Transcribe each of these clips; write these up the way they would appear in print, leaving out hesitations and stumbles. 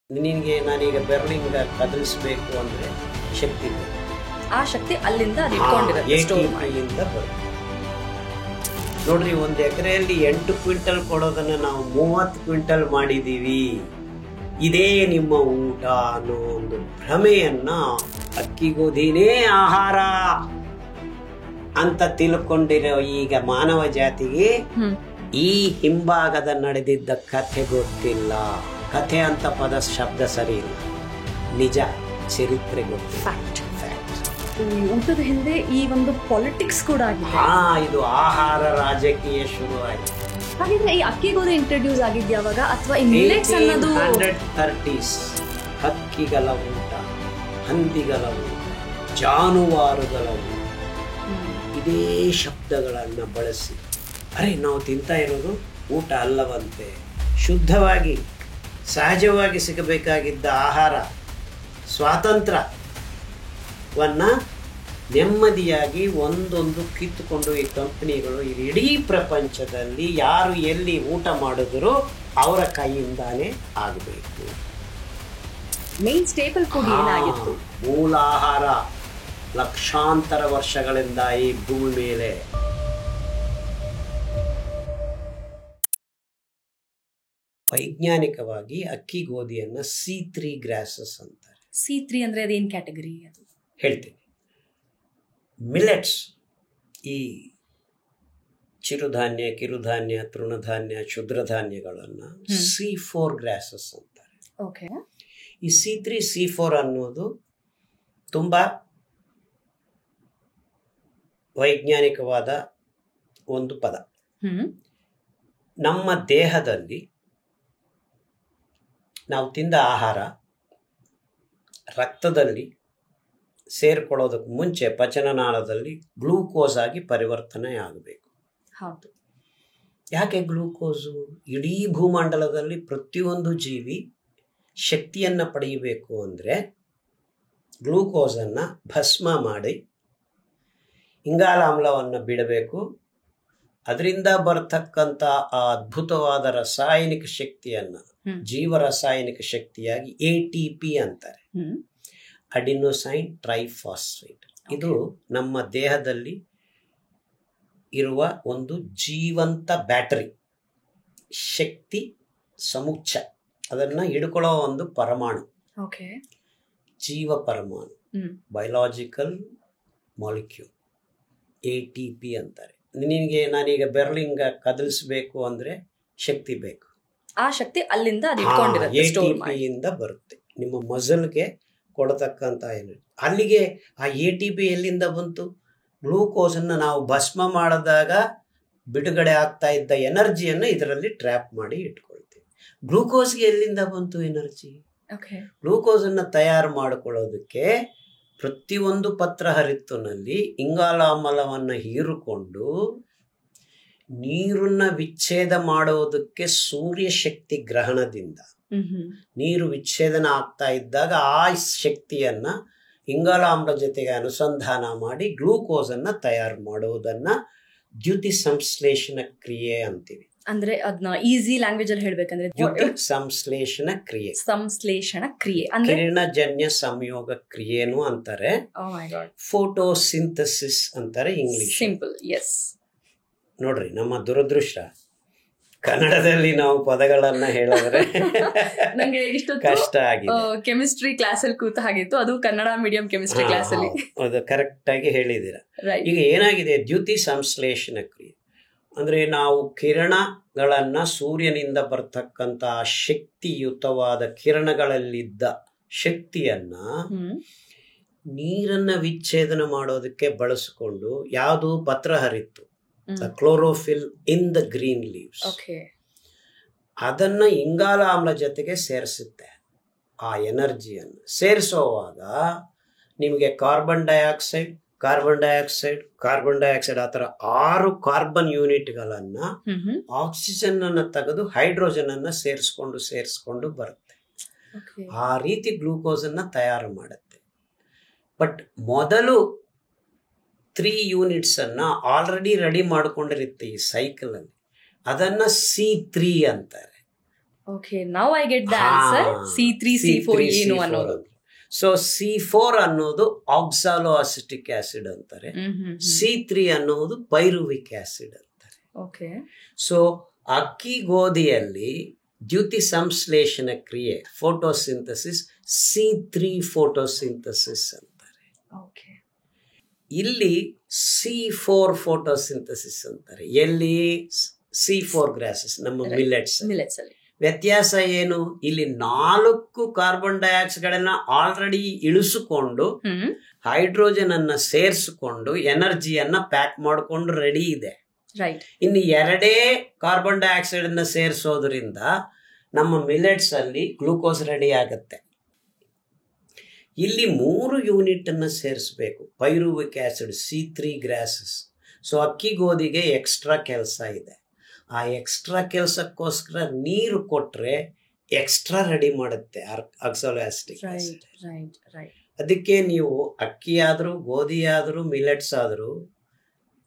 ನಿನಗೆ ನಾನೀಗ ಬೆರಳಿಂದ ಕದಲಿಸಬೇಕು ಅಂದ್ರೆ ಶಕ್ತಿ ಬೇಕು. ಆ ಶಕ್ತಿ ಅಲ್ಲಿಂದ ಅದು ಇಟ್ಕೊಂಡಿರುತ್ತೆ, ಸ್ಟೋರ್ ಮಾಡಿ. ATPಯಿಂದ ಬರುತ್ತೆ. ನೋಡ್ರಿ, 1 ಎಕರೆಯಲ್ಲಿ 8 ಕ್ವಿಂಟಲ್ ಕೊಡೋದನ್ನ ನಾವು 30 ಕ್ವಿಂಟಲ್ ಮಾಡಿದೀವಿ. ಇದೇ ನಿಮ್ಮ ಊಟ ಅನ್ನೋ ಒಂದು ಭ್ರಮೆಯನ್ನ ಅಕ್ಕಿಗೋದಿನೇ ಆಹಾರ ಅಂತ ತಿಳ್ಕೊಂಡಿರೋ ಈಗ ಮಾನವ ಜಾತಿಗೆ ಈ ಹಿಂಭಾಗದ ನಡೆದಿದ್ದ ಕಥೆ ಗೊತ್ತಿಲ್ಲ. ಕಥೆ ಅಂತ ಪದ ಶಬ್ದ ಸರಿ ಇಲ್ಲ, ನಿಜ, ಚರಿತ್ರೆ ಗೊತ್ತಿಲ್ಲ. ಊಟದ ಹಿಂದೆ ಈ ಒಂದು ಪಾಲಿಟಿಕ್ಸ್ ಕೂಡ ಆಗಿದೆ. ಇದು ಆಹಾರ ರಾಜಕೀಯ ಶುರುವಾಯಿತು. ಹಾಗಿದ್ರೆ ಈ ಅಕ್ಕಿ ಗೋಧಿ ಇಂಟ್ರೊಡ್ಯೂಸ್ ಆಗಿದ್ದು ಯಾವಾಗ, ಅಥವಾ ಈ ಮಿಲೆಟ್ಸ್ ಅನ್ನೋದು 1830s? ಹಕ್ಕಿಗಳ ಊಟ, ಹಂದಿಗಳ ಊಟ, ಜಾನುವಾರುಗಳ ಊಟ, ಇದೇ ಶಬ್ದಗಳನ್ನು ಬಳಸಿ ಅರೆ ನಾವು ತಿಂತಾ ಇರೋದು ಊಟ ಅಲ್ಲವಂತೆ. ಶುದ್ಧವಾಗಿ ಸಹಜವಾಗಿ ಸಿಗಬೇಕಾಗಿದ್ದ ಆಹಾರ ಸ್ವಾತಂತ್ರ್ಯವನ್ನ ನೆಮ್ಮದಿಯಾಗಿ ಒಂದೊಂದು ಕಿತ್ತುಕೊಂಡು ಈ ಕಂಪನಿಗಳು ಇಡೀ ಪ್ರಪಂಚದಲ್ಲಿ ಯಾರು ಎಲ್ಲಿ ಊಟ ಮಾಡಿದ್ರು ಅವರ ಕೈಯಿಂದಾನೇ ಆಗಬೇಕು. ಮೇನ್ ಸ್ಟೇಪಲ್ ಫುಡ್ ಏನಾಗಿತ್ತು? ಮೂಲ ಆಹಾರ ಲಕ್ಷಾಂತರ ವರ್ಷಗಳಿಂದ ಈ ಭೂಮಿ ಮೇಲೆ ವೈಜ್ಞಾನಿಕವಾಗಿ ಅಕ್ಕಿ ಗೋಧಿಯನ್ನ C3 ಗ್ರಾಸಸ್ ಅಂತಾರೆ. C3 ಅಂದ್ರೆ ಅದೇನ್ ಕ್ಯಾಟಗರಿ? ಅದು ಹೇಳ್ತೀನಿ. ಮಿಲೆಟ್ಸ್, ಈ ಚಿರುಧಾನ್ಯ, ಕಿರುಧಾನ್ಯ, ತೃಣಧಾನ್ಯ, ಕ್ಷುದ್ರಧಾನ್ಯಗಳನ್ನ C4 ಗ್ರಾಸಸ್ ಅಂತಾರೆ. ಓಕೆ. ಈ C3 C4 ಅನ್ನೋದು ತುಂಬಾ ವೈಜ್ಞಾನಿಕವಾದ ಒಂದು ಪದ. ನಮ್ಮ ದೇಹದಲ್ಲಿ ನಾವು ತಿಂದ ಆಹಾರ ರಕ್ತದಲ್ಲಿ ಸೇರ್ಕೊಳ್ಳೋದಕ್ಕೆ ಮುಂಚೆ ಪಚನನಾಳದಲ್ಲಿ ಗ್ಲೂಕೋಸ್ ಆಗಿ ಪರಿವರ್ತನೆ ಆಗಬೇಕು. ಹೌದು. ಯಾಕೆ ಗ್ಲೂಕೋಸು? ಇಡೀ ಭೂಮಂಡಲದಲ್ಲಿ ಪ್ರತಿಯೊಂದು ಜೀವಿ ಶಕ್ತಿಯನ್ನು ಪಡೆಯಬೇಕು ಅಂದರೆ ಗ್ಲೂಕೋಸನ್ನು ಭಸ್ಮ ಮಾಡಿ ಇಂಗಾಲಾಮ್ಲವನ್ನು ಬಿಡಬೇಕು. ಅದರಿಂದ ಬರ್ತಕ್ಕಂಥ ಆ ಅದ್ಭುತವಾದ ರಾಸಾಯನಿಕ ಶಕ್ತಿಯನ್ನು ಜೀವ ರಾಸಾಯನಿಕ ಶಕ್ತಿಯಾಗಿ ATP ಅಂತಾರೆ, ಅಡಿನೋಸೈನ್ ಟ್ರೈಫಾಸ್ಫೇಟ್. ಇದು ನಮ್ಮ ದೇಹದಲ್ಲಿ ಇರುವ ಒಂದು ಜೀವಂತ ಬ್ಯಾಟರಿ, ಶಕ್ತಿ ಸಮುಚ್ಚ, ಅದನ್ನು ಹಿಡ್ಕೊಳ್ಳೋ ಒಂದು ಪರಮಾಣು, ಜೀವ ಪರಮಾಣು, ಬಯೋಲಾಜಿಕಲ್ ಮಾಲಿಕ್ಯೂಲ್, ATP ಅಂತಾರೆ. ನಿನಗೆ ನಾನೀಗ ಬೆರಳಿಂಗ ಕದಲಿಸಬೇಕು ಅಂದ್ರೆ ಶಕ್ತಿ ಬೇಕು. ಆ ಶಕ್ತಿ ಅಲ್ಲಿಂದ ಅದು ಇಟ್ಕೊಂಡಿರುತ್ತೆ, ಸ್ಟೋರ್ ಮಾಡಿ. ATPಯಿಂದ ಬರುತ್ತೆ. ನಿಮ್ಮ ಮಸಲ್ಗೆ ಕೊಡತಕ್ಕಂಥ ಎನರ್ಜಿ. ಅಲ್ಲಿಗೆ ಆ ATP ಎಲ್ಲಿಂದ ಬಂತು? ಗ್ಲೂಕೋಸನ್ನು ನಾವು ಭಸ್ಮ ಮಾಡಿದಾಗ ಬಿಡುಗಡೆ ಆಗ್ತಾ ಇದ್ದ ಎನರ್ಜಿಯನ್ನು ಇದರಲ್ಲಿ ಟ್ರ್ಯಾಪ್ ಮಾಡಿ ಇಟ್ಕೊಳ್ತೀವಿ. ಗ್ಲೂಕೋಸ್ಗೆ ಎಲ್ಲಿಂದ ಬಂತು ಎನರ್ಜಿ? ಗ್ಲೂಕೋಸನ್ನು ತಯಾರು ಮಾಡಿಕೊಳ್ಳೋದಕ್ಕೆ ಪ್ರತಿಯೊಂದು ಪತ್ರಹರಿತ್ತಿನಲ್ಲಿ ಇಂಗಾಲಾಮ್ಲವನ್ನು ಹೀರಿಕೊಂಡು ನೀರನ್ನ ವಿಚ್ಛೇದ ಮಾಡೋದಕ್ಕೆ ಸೂರ್ಯಶಕ್ತಿ ಗ್ರಹಣದಿಂದ ನೀರು ವಿಚ್ಛೇದನ ಆಗ್ತಾ ಇದ್ದಾಗ ಆ ಶಕ್ತಿಯನ್ನ ಇಂಗಾಲಾಮ್ಲ ಜೊತೆಗೆ ಅನುಸಂಧಾನ ಮಾಡಿ ಗ್ಲೂಕೋಸನ್ನು ತಯಾರು ಮಾಡೋದನ್ನ ದ್ಯುತಿ ಸಂಶ್ಲೇಷಣ ಕ್ರಿಯೆ ಅಂತೀವಿ. ಅಂದ್ರೆ ಅದನ್ನ ಈಸಿ ಲ್ಯಾಂಗ್ವೇಜ್ ಅಲ್ಲಿ ಹೇಳ್ಬೇಕಂದ್ರೆ ದ್ಯುತಿ ಸಂಶ್ಲೇಷಣ ಕ್ರಿಯೆ, ಅಂದ್ರೆ ಕಿರಣಜನ್ಯ ಸಂಯೋಗ ಕ್ರಿಯೆನು ಅಂತಾರೆ. ಫೋಟೋಸಿಂಥಸಿಸ್ ಅಂತಾರೆ ಇಂಗ್ಲಿಷ್. ಸಿಂಪಲ್. ಎಸ್. ನೋಡ್ರಿ, ನಮ್ಮ ದುರದೃಷ್ಟ ಕನ್ನಡದಲ್ಲಿ ನಾವು ಪದಗಳನ್ನ ಹೇಳಿದ್ರೆ ನಂಗೆ ಕಷ್ಟ ಆಗಿದೆ. ಕೆಮಿಸ್ಟ್ರಿ ಕ್ಲಾಸ್ ಅಲ್ಲಿ ಕೂತ ಹಾಗಿತ್ತು, ಅದು ಕನ್ನಡ ಮೀಡಿಯಂ ಕೆಮಿಸ್ಟ್ರಿ ಕ್ಲಾಸ್ ಅಲ್ಲಿ. ಅದು ಕರೆಕ್ಟ್ ಆಗಿ ಹೇಳಿದ್ದೀರಾ. ಈಗ ಏನಾಗಿದೆ, ದ್ಯುತಿ ಸಂಶ್ಲೇಷಣ ಕ್ರಿಯೆ ಅಂದ್ರೆ ನಾವು ಕಿರಣಗಳನ್ನ ಸೂರ್ಯನಿಂದ ಬರ್ತಕ್ಕಂತ ಶಕ್ತಿಯುತವಾದ ಕಿರಣಗಳಲ್ಲಿದ್ದ ಶಕ್ತಿಯನ್ನ ನೀರನ್ನ ವಿಚ್ಛೇದನ ಮಾಡೋದಕ್ಕೆ ಬಳಸಿಕೊಂಡು, ಯಾವುದು ಪತ್ರ ಹರಿತ್ತು, chlorophyll in the green leaves, ಅದನ್ನ ಇಂಗಾಲಾಮ್ಲ ಜೊತೆಗೆ ಸೇರಿಸುತ್ತೆ. ಆ ಎನರ್ಜಿಯನ್ನು ಸೇರಿಸೋವಾಗ ನಿಮಗೆ ಕಾರ್ಬನ್ ಡೈಆಕ್ಸೈಡ್ ಆ ಥರ 6 ಕಾರ್ಬನ್ ಯೂನಿಟ್ಗಳನ್ನ ಆಕ್ಸಿಜನ್ ಅನ್ನು ತೆಗೆದು ಹೈಡ್ರೋಜನ್ ಅನ್ನ ಸೇರಿಸ್ಕೊಂಡು ಬರುತ್ತೆ. ಆ ರೀತಿ ಗ್ಲೂಕೋಸ್ ಅನ್ನ ತಯಾರು ಮಾಡುತ್ತೆ. ಬಟ್ ಮೊದಲು 3 ಯೂನಿಟ್ಸ್ ಅನ್ನ ಆಲ್ರೆಡಿ ರೆಡಿ ಮಾಡ್ಕೊಂಡಿರುತ್ತೆ ಈ ಸೈಕಲ್ ಅಲ್ಲಿ, ಅದನ್ನ C3 ಅಂತಾರೆ. Okay, now I get the answer. C3, C4 ಏನು ಅನ್ನೋದು. ಸೊ C4 ಅನ್ನೋದು ಆಕ್ಸಾಲೋ ಅಸಿಟಿಕ್ ಆಸಿಡ್ ಅಂತಾರೆ. C3 ಅನ್ನೋದು ಪೈರುವಿಕ್ ಆಸಿಡ್ ಅಂತಾರೆ. ಓಕೆ. ಸೊ ಅಕ್ಕಿ ಗೋಧಿಯಲ್ಲಿ ದ್ಯುತಿ ಸಂಶ್ಲೇಷಣ ಕ್ರಿಯೆ ಫೋಟೋಸಿಂಥಸಿಸ್ C3 ಫೋಟೋಸಿಂಥಸಿಸ್ ಅಂತಾರೆ. ಓಕೆ. ಇಲ್ಲಿ C4 ಫೋಟೋಸಿಂಥಸಿಸ್ ಅಂತಾರೆ. ಎಲ್ಲಿ C4 ಗ್ರಾಸಸ್ ನಮ್ಮ ಮಿಲೆಟ್ಸ್ ಅಲ್ಲಿ. ವ್ಯತ್ಯಾಸ ಏನು? ಇಲ್ಲಿ 4 ಕಾರ್ಬನ್ ಡೈಆಕ್ಸೈಡ್ಗಳನ್ನ ಆಲ್ರೆಡಿ ಇಳಿಸಿಕೊಂಡು ಹೈಡ್ರೋಜನ್ ಅನ್ನ ಸೇರಿಸಿಕೊಂಡು ಎನರ್ಜಿಯನ್ನ ಪ್ಯಾಕ್ ಮಾಡಿಕೊಂಡು ರೆಡಿ ಇದೆ. ಇನ್ನು 2 ಕಾರ್ಬನ್ ಡೈಆಕ್ಸೈಡ್ ಅನ್ನ ಸೇರಿಸೋದ್ರಿಂದ ನಮ್ಮ ಮಿಲೆಟ್ಸ್ ಅಲ್ಲಿ ಗ್ಲೂಕೋಸ್ ರೆಡಿ ಆಗುತ್ತೆ. ಇಲ್ಲಿ 3 ಯೂನಿಟ್ ಅನ್ನ ಸೇರಿಸಬೇಕು. ಪೈರುವಿಕ್ ಆಸಿಡ್ C3 ಗ್ರಾಸಸ್. ಸೊ ಅಕ್ಕಿ ಗೋಧಿಗೆ ಎಕ್ಸ್ಟ್ರಾ ಕೆಲಸ ಇದೆ. ಆ ಎಕ್ಸ್ಟ್ರಾ ಕೆಲಸಕ್ಕೋಸ್ಕರ ನೀರು ಕೊಟ್ರೆ ಎಕ್ಸ್ಟ್ರಾ ರೆಡಿ ಮಾಡುತ್ತೆ ಆಕ್ಸಾಲೋ ಅಸಿಟಿಕ್ ಆಸಿಡ್. ಅದಕ್ಕೆ ನೀವು ಅಕ್ಕಿ ಆದ್ರೂ ಗೋಧಿ ಆದ್ರೂ ಮಿಲೆಟ್ಸ್ ಆದ್ರೂ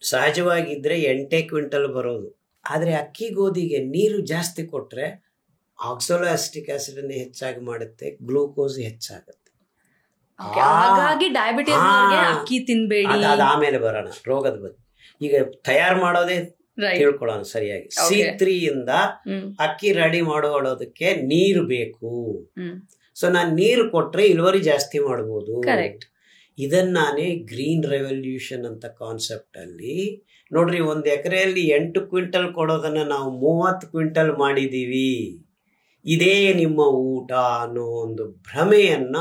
ಸಹಜವಾಗಿದ್ರೆ 8 ಕ್ವಿಂಟಲ್ ಬರೋದು. ಆದ್ರೆ ಅಕ್ಕಿ ಗೋಧಿಗೆ ನೀರು ಜಾಸ್ತಿ ಕೊಟ್ರೆ ಆಕ್ಸಾಲೋ ಅಸಿಟಿಕ್ ಆಸಿಡ್ ಅನ್ನು ಹೆಚ್ಚಾಗಿ ಮಾಡುತ್ತೆ, ಗ್ಲೂಕೋಸ್ ಹೆಚ್ಚಾಗುತ್ತೆ. ಹಾಗಾಗಿ ಡಯಾಬಿಟಿಸ್ ಅಕ್ಕಿ ತಿನ್ಬೇಡಿ. ಆಮೇಲೆ ಬರೋಣ ರೋಗದ ಬಗ್ಗೆ. ಈಗ ತಯಾರು ಮಾಡೋದೇ ತಿಳ್ಕೊಳ್ಳೋಣ ಸರಿಯಾಗಿ. C3 ಇಂದ ಅಕ್ಕಿ ರೆಡಿ ಮಾಡೋದಕ್ಕೆ ನೀರು ಬೇಕು. ಸೊ ನಾನು ನೀರು ಕೊಟ್ರೆ ಇಳುವರಿ ಜಾಸ್ತಿ ಮಾಡಬಹುದು. ಇದನ್ನ ನಾನೇ ಗ್ರೀನ್ ರೆವಲ್ಯೂಷನ್ ಅಂತ ಕಾನ್ಸೆಪ್ಟ್ ಅಲ್ಲಿ ನೋಡ್ರಿ, 1 ಎಕರೆಯಲ್ಲಿ 8 ಕ್ವಿಂಟಲ್ ಕೊಡೋದನ್ನ ನಾವು 30 ಕ್ವಿಂಟಲ್ ಮಾಡಿದೀವಿ. ಇದೇ ನಿಮ್ಮ ಊಟ ಅನ್ನೋ ಒಂದು ಭ್ರಮೆಯನ್ನ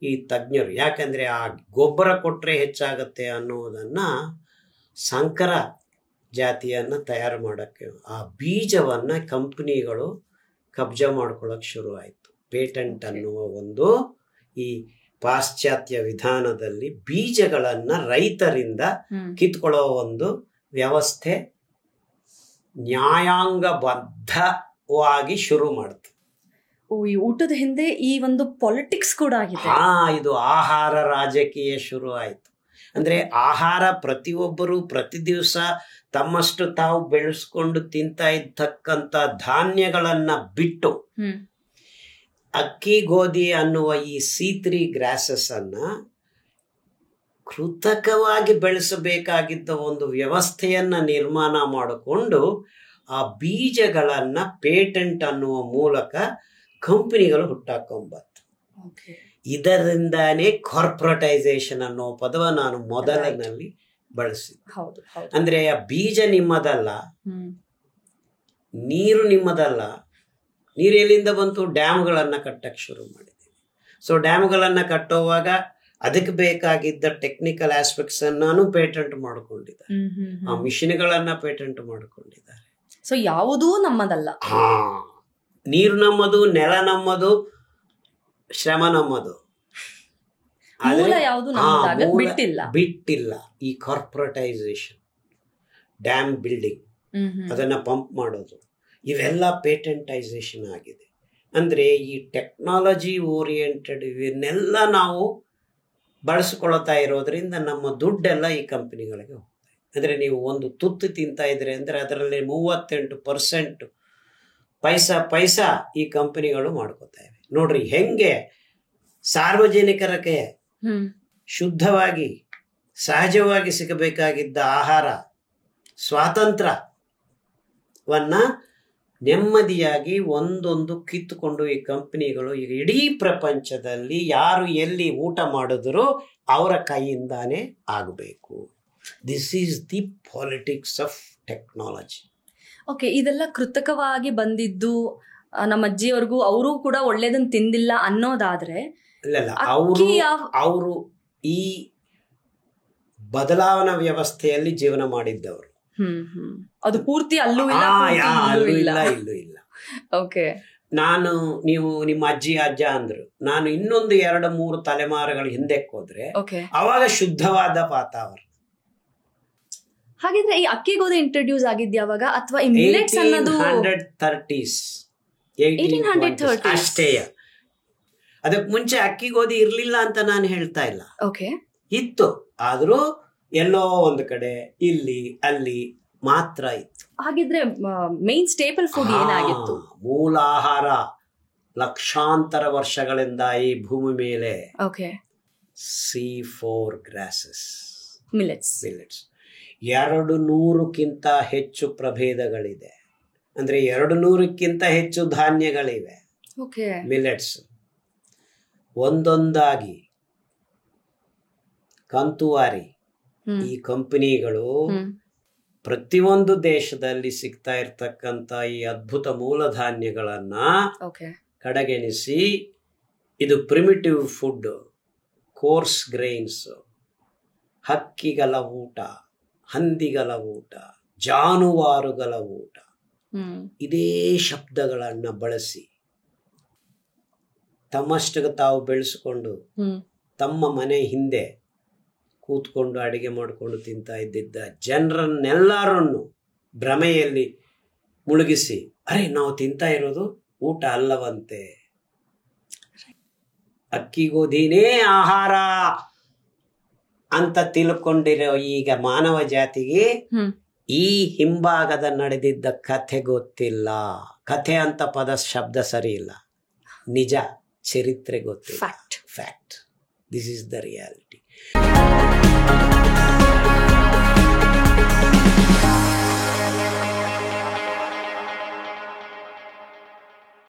ಈ ತಜ್ಞರು, ಯಾಕಂದ್ರೆ ಆ ಗೊಬ್ಬರ ಕೊಟ್ರೆ ಹೆಚ್ಚಾಗತ್ತೆ ಅನ್ನೋದನ್ನ ಸಂಕರ ಜಾತಿಯನ್ನ ತಯಾರು ಮಾಡಕ್ಕೆ ಆ ಬೀಜವನ್ನ ಕಂಪನಿಗಳು ಕಬ್ಜಾ ಮಾಡ್ಕೊಳ್ಳೋಕೆ ಶುರು ಆಯ್ತು. ಪೇಟೆಂಟ್ ಅನ್ನುವ ಒಂದು ಈ ಪಾಶ್ಚಾತ್ಯ ವಿಧಾನದಲ್ಲಿ ಬೀಜಗಳನ್ನ ರೈತರಿಂದ ಕಿತ್ಕೊಳ್ಳೋ ಒಂದು ವ್ಯವಸ್ಥೆ ನ್ಯಾಯಾಂಗಬದ್ಧವಾಗಿ ಶುರು ಮಾಡ್ತು. ಈ ಊಟದ ಹಿಂದೆ ಈ ಒಂದು ಪಾಲಿಟಿಕ್ಸ್ ಕೂಡ ಆಗಿದೆ. ಇದು ಆಹಾರ ರಾಜಕೀಯ ಶುರು ಆಯ್ತು. ಅಂದ್ರೆ ಆಹಾರ ಪ್ರತಿಯೊಬ್ಬರು ಪ್ರತಿ ದಿವಸ ತಮ್ಮಷ್ಟು ತಾವು ಬೆಳೆಸ್ಕೊಂಡು ತಿಂತಾ ಇದ್ದಕ್ಕಂತ ಧಾನ್ಯಗಳನ್ನ ಬಿಟ್ಟು ಅಕ್ಕಿ ಗೋಧಿ ಅನ್ನುವ ಈ C3 ಗ್ರಾಸಸ್ ಅನ್ನ ಕೃತಕವಾಗಿ ಬೆಳೆಸಬೇಕಾಗಿದ್ದ ಒಂದು ವ್ಯವಸ್ಥೆಯನ್ನ ನಿರ್ಮಾಣ ಮಾಡಿಕೊಂಡು ಆ ಬೀಜಗಳನ್ನ ಪೇಟೆಂಟ್ ಅನ್ನುವ ಮೂಲಕ ಕಂಪನಿಗಳು ಹುಟ್ಟಾಕೊಂಬತ್ತು. ಇದರಿಂದಾನೇ ಕಾರ್ಪೊರೇಟೈಸೇಷನ್ ಅನ್ನೋ ಪದವ ನಾನು ಮೊದಲಿನಲ್ಲಿ ಬಳಸಿದ್ದೆ. ಅಂದ್ರೆ ಆ ಬೀಜ ನಿಮ್ಮದಲ್ಲ, ನೀರು ನಿಮ್ಮದಲ್ಲ. ನೀರು ಎಲ್ಲಿಂದ ಬಂತು? ಡ್ಯಾಮ್ಗಳನ್ನ ಕಟ್ಟಕ್ಕೆ ಶುರು ಮಾಡಿದ್ದೀವಿ. ಸೊ ಡ್ಯಾಮ್ಗಳನ್ನ ಕಟ್ಟುವಾಗ ಅದಕ್ಕೆ ಬೇಕಾಗಿದ್ದ ಟೆಕ್ನಿಕಲ್ ಆಸ್ಪೆಕ್ಟ್ಸ್ ಅನ್ನು ಪೇಟೆಂಟ್ ಮಾಡಿಕೊಂಡಿದ್ದಾರೆ. ಆ ಮಿಷಿನ್ಗಳನ್ನ ಪೇಟೆಂಟ್ ಮಾಡಿಕೊಂಡಿದ್ದಾರೆ. ಸೊ ಯಾವುದೂ ನಮ್ಮದಲ್ಲ. ನೀರು ನಮ್ಮದು, ನೆಲ ನಮ್ಮದು, ಶ್ರಮ ನಮ್ಮದು. ಬಿಟ್ಟಿಲ್ಲ. ಈ ಕಾರ್ಪೊರೇಟೈಸೇಷನ್, ಡ್ಯಾಮ್ ಬಿಲ್ಡಿಂಗ್, ಅದನ್ನ ಪಂಪ್ ಮಾಡೋದು, ಇವೆಲ್ಲ ಪೇಟೆಂಟೈಸೇಷನ್ ಆಗಿದೆ. ಅಂದ್ರೆ ಈ ಟೆಕ್ನಾಲಜಿ ಓರಿಯೆಂಟೆಡ್ ಇವನ್ನೆಲ್ಲ ನಾವು ಬಳಸ್ಕೊಳ್ತಾ ಇರೋದ್ರಿಂದ ನಮ್ಮ ದುಡ್ಡೆಲ್ಲ ಈ ಕಂಪನಿಗಳಿಗೆ ಹೋಗ್ತದೆ. ಅಂದ್ರೆ ನೀವು ಒಂದು ತುತ್ತು ತಿಂತಾ ಇದ್ರೆ ಅಂದ್ರೆ ಅದರಲ್ಲಿ 38% ಪೈಸಾ ಈ ಕಂಪನಿಗಳು ಮಾಡ್ಕೋತಾ ಇವೆ. ನೋಡ್ರಿ ಹೆಂಗೆ ಸಾರ್ವಜನಿಕರಿಗೆ ಶುದ್ಧವಾಗಿ ಸಹಜವಾಗಿ ಸಿಗಬೇಕಾಗಿದ್ದ ಆಹಾರ ಸ್ವಾತಂತ್ರ್ಯವನ್ನ ನೆಮ್ಮದಿಯಾಗಿ ಒಂದೊಂದು ಕಿತ್ತುಕೊಂಡು ಈ ಕಂಪನಿಗಳು ಈಗ ಇಡೀ ಪ್ರಪಂಚದಲ್ಲಿ ಯಾರು ಎಲ್ಲಿ ಊಟ ಮಾಡಿದ್ರು ಅವರ ಕೈಯಿಂದಾನೇ ಆಗಬೇಕು. This is the politics of technology. Okay, ಇದೆಲ್ಲ ಕೃತಕವಾಗಿ ಬಂದಿದ್ದು ನಮ್ಮ ಅಜ್ಜಿಯವರೆಗೂ ಅವರು ಕೂಡ ಒಳ್ಳೇದನ್ನ ತಿಂದಿಲ್ಲ ಅನ್ನೋದಾದ್ರೆ, ಇಲ್ಲ ಅವರು ಈ ಬದಲಾವಣಾ ವ್ಯವಸ್ಥೆಯಲ್ಲಿ ಜೀವನ ಮಾಡಿದ್ದವರು. ಅದು ಪೂರ್ತಿ ಅಲ್ಲೂ ಇಲ್ಲ. ಓಕೆ, ನೀವು ನಿಮ್ಮ ಅಜ್ಜಿ ಅಜ್ಜ ಅಂದ್ರು, ನಾನು ಇನ್ನೊಂದು 2-3 ತಲೆಮಾರುಗಳ ಹಿಂದಕ್ಕೆ ಹೋದ್ರೆ ಅವಾಗ ಶುದ್ಧವಾದ ವಾತಾವರಣ. ಹಾಗಿದ್ರೆ ಈ ಅಕ್ಕಿ ಗೋಧಿ ಇಂಟ್ರೊಡ್ಯೂಸ್ ಆಗಿದ್ ಯಾವಾಗ? ಅಥವಾ ಈ ಮಿಲೆಟ್ಸ್ ಅನ್ನೋದು 1830s ಅಷ್ಟೇ. ಅದಕ್ಕೆ ಮುಂಚೆ ಅಕ್ಕಿ ಗೋಧಿ ಇರ್ಲಿಲ್ಲ ಅಂತ ನಾನು ಹೇಳ್ತಾ ಇಲ್ಲ, ಇತ್ತು. ಆದ್ರೂ ಎಲ್ಲೋ ಒಂದು ಕಡೆ ಇಲ್ಲಿ ಅಲ್ಲಿ ಮಾತ್ರ ಇತ್ತು. ಹಾಗಿದ್ರೆ ಮೇನ್ ಸ್ಟೇಪಲ್ ಫುಡ್ ಏನಾಗಿತ್ತು? ಮೂಲ ಆಹಾರ ಲಕ್ಷಾಂತರ ವರ್ಷಗಳಿಂದ ಈ ಭೂಮಿ ಮೇಲೆ C4 ಗ್ರಾಸಸ್, ಮಿಲೆಟ್ಸ್. 200ಕ್ಕಿಂತ ಹೆಚ್ಚು ಪ್ರಭೇದಗಳಿದೆ. ಅಂದ್ರೆ 200ಕ್ಕಿಂತ ಹೆಚ್ಚು ಧಾನ್ಯಗಳಿವೆ. ಮಿಲೆಟ್ಸ್ ಒಂದೊಂದಾಗಿ ಕಂತುವಾರಿ ಈ ಕಂಪನಿಗಳು ಪ್ರತಿಯೊಂದು ದೇಶದಲ್ಲಿ ಸಿಗ್ತಾ ಇರ್ತಕ್ಕಂಥ ಈ ಅದ್ಭುತ ಮೂಲಧಾನ್ಯಗಳನ್ನ ಕಡೆಗೆಣಿಸಿ ಇದು ಪ್ರಿಮಿಟಿವ್ ಫುಡ್, ಕೋರ್ಸ್ ಗ್ರೈನ್ಸ್, ಹಕ್ಕಿಗಳ ಊಟ, ಹಂದಿಗಳ ಊಟ, ಜಾನುವಾರುಗಳ ಊಟ, ಇದೇ ಶಬ್ದಗಳನ್ನ ಬಳಸಿ ತಮ್ಮಷ್ಟಕ್ಕೆ ತಾವು ಬೆಳೆಸಿಕೊಂಡು ತಮ್ಮ ಮನೆ ಹಿಂದೆ ಕೂತ್ಕೊಂಡು ಅಡಿಗೆ ಮಾಡಿಕೊಂಡು ತಿಂತಾ ಇದ್ದಿದ್ದ ಜನರನ್ನೆಲ್ಲರನ್ನು ಭ್ರಮೆಯಲ್ಲಿ ಮುಳುಗಿಸಿ, ಅರೆ ನಾವು ತಿಂತಾ ಇರೋದು ಊಟ ಅಲ್ಲವಂತೆ, ಅಕ್ಕಿ ಗೋಧಿನೇ ಆಹಾರ ಅಂತ ತಿಳ್ಕೊಂಡಿರೋ ಈಗ ಮಾನವ ಜಾತಿಗೆ ಈ ಹಿಂಭಾಗದ ನಡೆದಿದ್ದ ಕಥೆ ಗೊತ್ತಿಲ್ಲ. ಕಥೆ ಅಂತ ಪದ ಶಬ್ದ ಸರಿ ಇಲ್ಲ, ನಿಜ, ಚರಿತ್ರೆ ಗೊತ್ತಿಲ್ಲ. Fact. This is the reality.